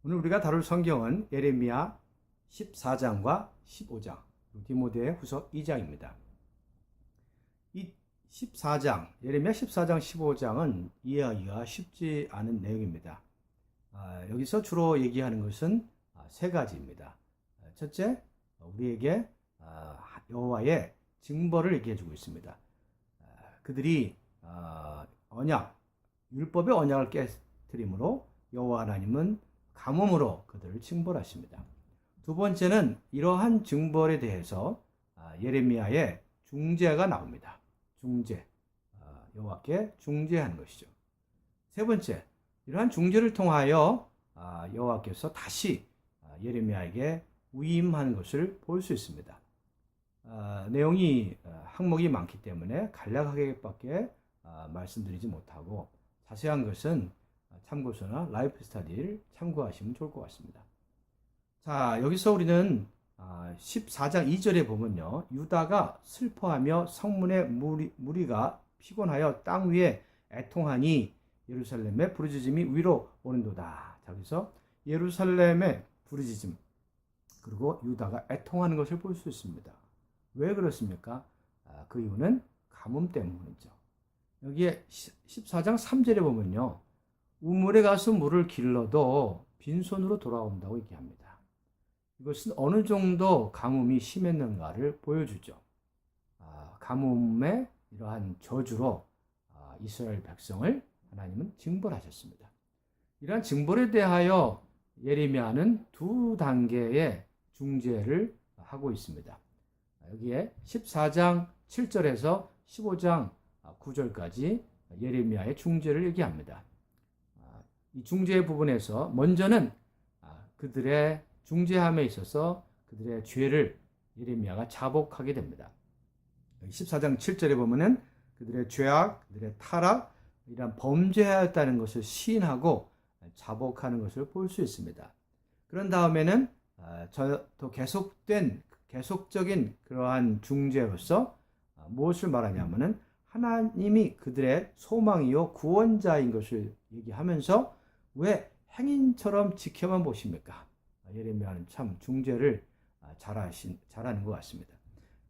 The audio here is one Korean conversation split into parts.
오늘 우리가 다룰 성경은 예레미야 14장과 15장, 디모데 후서 2장입니다. 이 14장, 예레미야 14장, 15장은 이해하기가 쉽지 않은 내용입니다. 여기서 주로 얘기하는 것은 세 가지입니다. 첫째, 우리에게 여호와의 징벌을 얘기해 주고 있습니다. 그들이 언약, 율법의 언약을 깨뜨림으로 여호와 하나님은 가뭄으로 그들을 징벌하십니다. 두 번째는 이러한 징벌에 대해서 예레미야의 중재가 나옵니다. 중재, 여호와께 중재하는 것이죠. 세 번째, 이러한 중재를 통하여 여호와께서 다시 예레미야에게 위임하는 것을 볼 수 있습니다. 내용이 항목이 많기 때문에 간략하게밖에 말씀드리지 못하고 자세한 것은 참고서나 라이프 스터디를 참고하시면 좋을 것 같습니다. 자, 여기서 우리는 14장 2절에 보면요, 유다가 슬퍼하며 성문의 무리가 피곤하여 땅 위에 애통하니 예루살렘의 부르짖음이 위로 오는도다. 자, 그래서 예루살렘의 부르짖음, 그리고 유다가 애통하는 것을 볼 수 있습니다. 왜 그렇습니까? 그 이유는 가뭄 때문이죠. 여기에 14장 3절에 보면요, 우물에 가서 물을 길러도 빈손으로 돌아온다고 얘기합니다. 이것은 어느 정도 가뭄이 심했는가를 보여주죠. 가뭄의 이러한 저주로 이스라엘 백성을 하나님은 징벌하셨습니다. 이러한 징벌에 대하여 예레미야는 두 단계의 중재를 하고 있습니다. 여기에 14장 7절에서 15장 9절까지 예레미야의 중재를 얘기합니다. 이 중재 부분에서 먼저는 그들의 중재함에 있어서 그들의 죄를 예레미야가 자복하게 됩니다. 14장 7절에 보면은 그들의 죄악, 그들의 타락, 이런 범죄하였다는 것을 시인하고 자복하는 것을 볼 수 있습니다. 그런 다음에는 더 계속적인 그러한 중재로서 무엇을 말하냐면은 하나님이 그들의 소망이요 구원자인 것을 얘기하면서 왜 행인처럼 지켜만 보십니까? 예레미야는 참 중재를 잘하는 것 같습니다.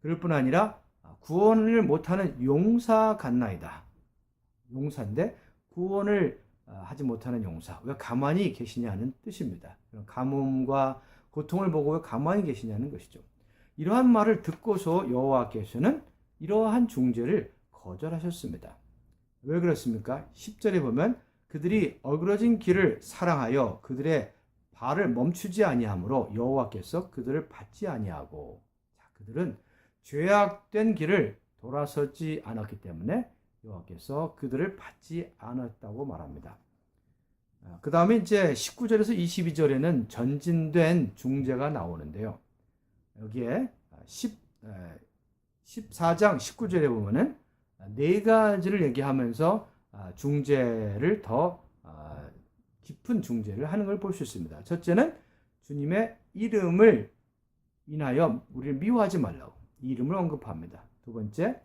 그럴 뿐 아니라 구원을 못하는 용사 같나이다. 용사인데 구원을 하지 못하는 용사. 왜 가만히 계시냐는 뜻입니다. 가뭄과 고통을 보고 왜 가만히 계시냐는 것이죠. 이러한 말을 듣고서 여호와께서는 이러한 중재를 거절하셨습니다. 왜 그렇습니까? 10절에 보면 그들이 어그러진 길을 사랑하여 그들의 발을 멈추지 아니하므로 여호와께서 그들을 받지 아니하고, 그들은 죄악된 길을 돌아서지 않았기 때문에 여호와께서 그들을 받지 않았다고 말합니다. 그 다음에 이제 19절에서 22절에는 전진된 중재가 나오는데요. 여기에 14장 19절에 보면은 네 가지를 얘기하면서 중재를 더 깊은 중재를 하는 걸 볼 수 있습니다. 첫째는 주님의 이름을 인하여 우리를 미워하지 말라고 이름을 언급합니다. 두 번째,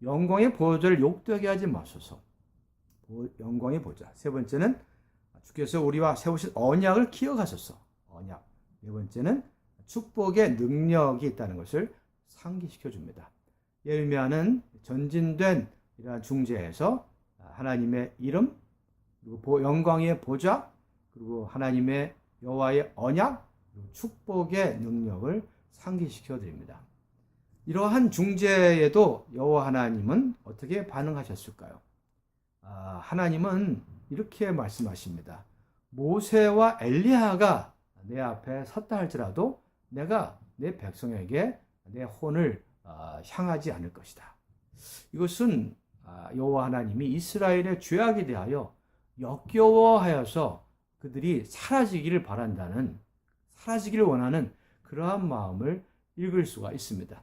영광의 보좌를 욕되게 하지 마소서. 영광의 보좌. 세 번째는 주께서 우리와 세우신 언약을 기억하소서. 언약. 네 번째는 축복의 능력이 있다는 것을 상기시켜 줍니다. 예레미야는 전진된 이러한 중재에서 하나님의 이름, 그리고 영광의 보좌, 그리고 하나님의 여호와의 언약, 그리고 축복의 능력을 상기시켜 드립니다. 이러한 중재에도 여호와 하나님은 어떻게 반응하셨을까요? 하나님은 이렇게 말씀하십니다. 모세와 엘리야가 내 앞에 섰다 할지라도 내가 내 백성에게 내 혼을 향하지 않을 것이다. 이것은 여호와 하나님이 이스라엘의 죄악에 대하여 역겨워하여서 그들이 사라지기를 원하는 그러한 마음을 읽을 수가 있습니다.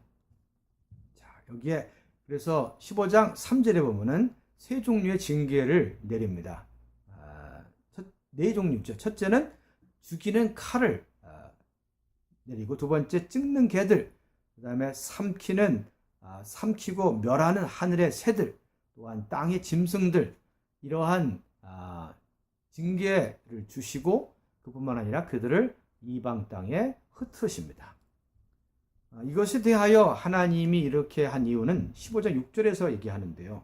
자, 여기에 그래서 15장 3절에 보면은 세 종류의 징계를 내립니다. 네 종류죠. 첫째는 죽이는 칼을 내리고, 두 번째 찢는 개들, 그 다음에 삼키고 멸하는 하늘의 새들, 또한 땅의 짐승들, 이러한 징계를 주시고 그뿐만 아니라 그들을 이방 땅에 흩으십니다. 이것에 대하여 하나님이 이렇게 한 이유는 15장 6절에서 얘기하는데요.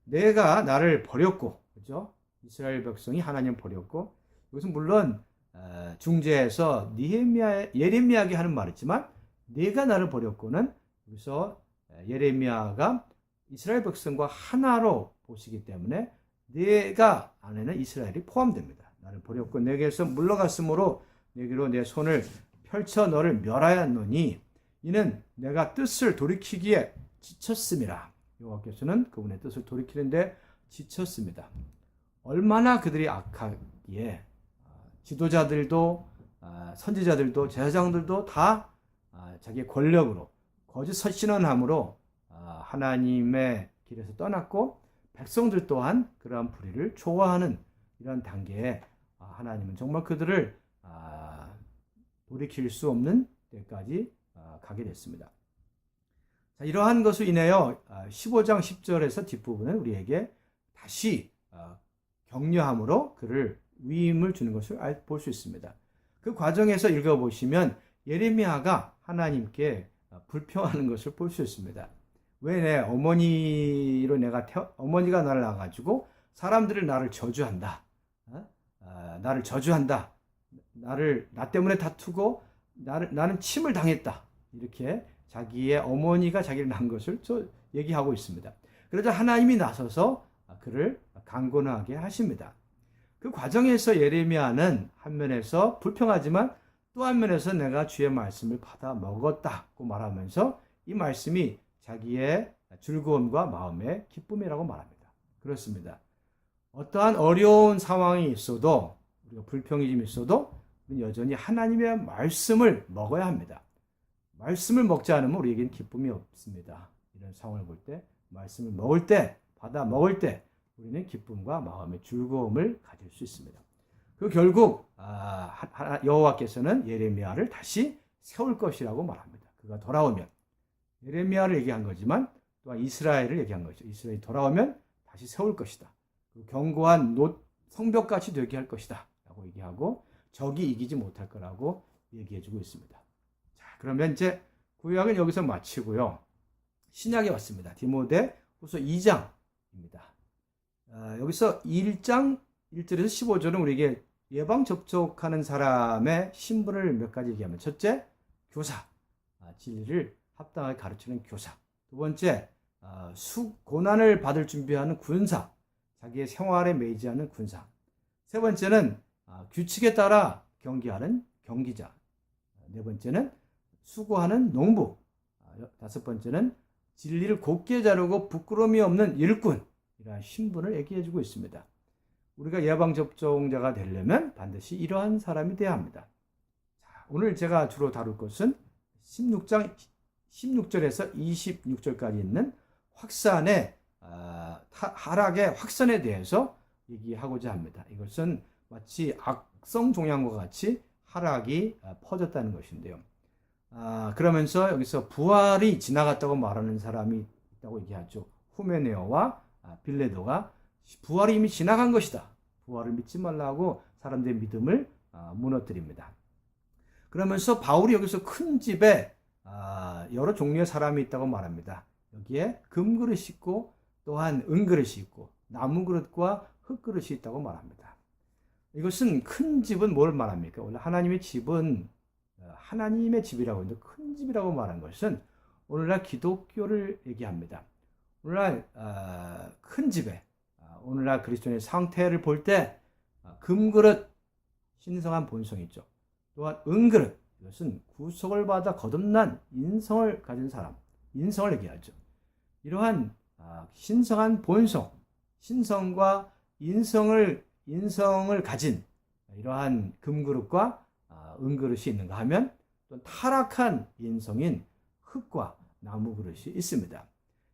내가 나를 버렸고, 그죠? 이스라엘 백성이 하나님 버렸고, 이것은 물론 중재에서 예레미야에게 하는 말이지만, 내가 나를 버렸고는 여기서 예레미야가 이스라엘 백성과 하나로 보시기 때문에 내가 안에는 이스라엘이 포함됩니다. 나를 버렸고 내게서 물러갔으므로 내게로 내 손을 펼쳐 너를 멸하였노니 이는 내가 뜻을 돌이키기에 지쳤음이라. 여호와께서는 그분의 뜻을 돌이키는데 지쳤습니다. 얼마나 그들이 악하기에 지도자들도 선지자들도 제사장들도 다 자기의 권력으로 거짓 선신원함으로 하나님의 길에서 떠났고 백성들 또한 그러한 불의를 좋아하는 이런 단계에 하나님은 정말 그들을 돌이킬 수 없는 때까지 가게 됐습니다. 자, 이러한 것으로 인하여 15장 10절에서 뒷부분은 우리에게 다시 격려함으로 그를 위임을 주는 것을 볼 수 있습니다. 그 과정에서 읽어보시면 예레미야가 하나님께 불평하는 것을 볼 수 있습니다. 왜 내 어머니가 나를 낳아가지고 사람들이 나를 저주한다. 나를 저주한다. 나 때문에 다투고 나는 침을 당했다. 이렇게 자기의 어머니가 자기를 낳은 것을 얘기하고 있습니다. 그러자 하나님이 나서서 그를 강권하게 하십니다. 그 과정에서 예레미야는 한 면에서 불평하지만 또 한 면에서 내가 주의 말씀을 받아 먹었다고 말하면서 이 말씀이 자기의 즐거움과 마음의 기쁨이라고 말합니다. 그렇습니다. 어떠한 어려운 상황이 있어도 우리가 불평이 좀 있어도 우리는 여전히 하나님의 말씀을 먹어야 합니다. 말씀을 먹지 않으면 우리에게는 기쁨이 없습니다. 이런 상황을 볼 때 말씀을 먹을 때 받아 먹을 때 우리는 기쁨과 마음의 즐거움을 가질 수 있습니다. 그 결국 여호와께서는 예레미야를 다시 세울 것이라고 말합니다. 그가 돌아오면 예레미야를 얘기한 거지만 또한 이스라엘을 얘기한 거죠. 이스라엘이 돌아오면 다시 세울 것이다. 견고한 성벽같이 되게 할 것이다 라고 얘기하고 적이 이기지 못할 거라고 얘기해주고 있습니다. 자, 그러면 이제 구약은 여기서 마치고요. 신약에 왔습니다. 디모데후서 2장입니다. 여기서 1장 1절에서 15절은 우리에게 예방접촉하는 사람의 신분을 몇 가지 얘기하면, 첫째, 교사, 진리를 합당하게 가르치는 교사. 두 번째, 고난을 받을 준비하는 군사, 자기의 생활에 매이지하는 군사. 세 번째는 규칙에 따라 경기하는 경기자. 네 번째는 수고하는 농부. 다섯 번째는 진리를 곧게 자르고 부끄러움이 없는 일꾼. 이러한 신분을 얘기해주고 있습니다. 우리가 예방접종자가 되려면 반드시 이러한 사람이 돼야 합니다. 자, 오늘 제가 주로 다룰 것은 16장 16절에서 26절까지 있는 확산의 하락의 확산에 대해서 얘기하고자 합니다. 이것은 마치 악성 종양과 같이 하락이 퍼졌다는 것인데요. 그러면서 여기서 부활이 지나갔다고 말하는 사람이 있다고 얘기하죠. 후메네오와 빌레도가 부활이 이미 지나간 것이다. 부활을 믿지 말라고 사람들의 믿음을 무너뜨립니다. 그러면서 바울이 여기서 큰 집에 여러 종류의 사람이 있다고 말합니다. 여기에 금그릇이 있고 또한 은그릇이 있고 나무그릇과 흙그릇이 있다고 말합니다. 이것은 큰 집은 뭘 말합니까? 원래 하나님의 집은 하나님의 집이라고 하는데 큰 집이라고 말한 것은 오늘날 기독교를 얘기합니다. 오늘날 큰 집에 오늘날 그리스도인의 상태를 볼 때 금그릇, 신성한 본성이 있죠. 또한 은그릇, 이것은 구속을 받아 거듭난 인성을 가진 사람, 인성을 얘기하죠. 이러한 신성한 본성, 신성과 인성을 가진 이러한 금그릇과 은그릇이 있는가 하면 또 타락한 인성인 흙과 나무그릇이 있습니다.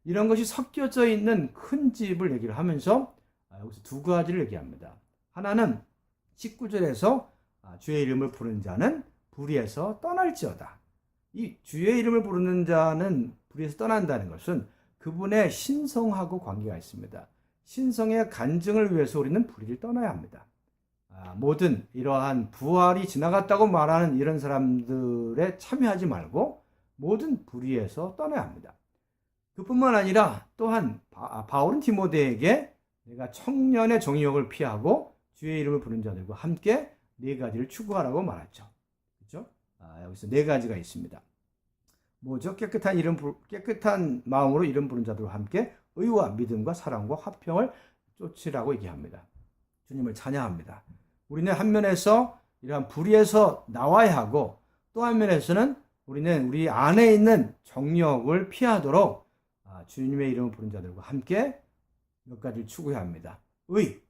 이런 것이 섞여져 있는 큰 집을 얘기를 하면서 여기서 두 가지를 얘기합니다. 하나는 19절에서 주의 이름을 부르는 자는 불의에서 떠날지어다. 이 주의 이름을 부르는 자는 불의에서 떠난다는 것은 그분의 신성하고 관계가 있습니다. 신성의 간증을 위해서 우리는 불의를 떠나야 합니다. 모든 이러한 부활이 지나갔다고 말하는 이런 사람들에 참여하지 말고 모든 불의에서 떠나야 합니다. 그뿐만 아니라 또한 바울은 디모데에게 내가 청년의 정욕을 피하고 주의 이름을 부르는 자들과 함께 네 가지를 추구하라고 말하죠. 그렇죠? 여기서 네 가지가 있습니다. 뭐죠? 깨끗한 마음으로 이름 부른 자들과 함께 의와 믿음과 사랑과 화평을 쫓으라고 얘기합니다. 주님을 찬양합니다. 우리는 한 면에서 이러한 불의에서 나와야 하고 또 한 면에서는 우리는 우리 안에 있는 정욕을 피하도록 주님의 이름을 부른 자들과 함께 몇 가지를 추구해야 합니다. 의,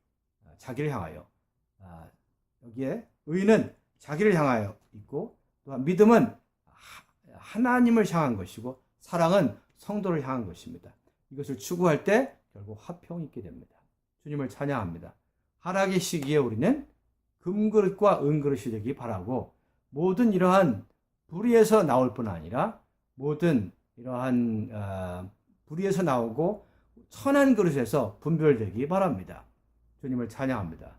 자기를 향하여. 여기에 의는 자기를 향하여 있고 또한 믿음은 하나님을 향한 것이고 사랑은 성도를 향한 것입니다. 이것을 추구할 때 결국 화평이 있게 됩니다. 주님을 찬양합니다. 하락의 시기에 우리는 금그릇과 은그릇이 되기 바라고 모든 이러한 불의에서 나올 뿐 아니라 모든 이러한 불의에서 나오고 선한 그릇에서 분별되기 바랍니다. 주님을 찬양합니다.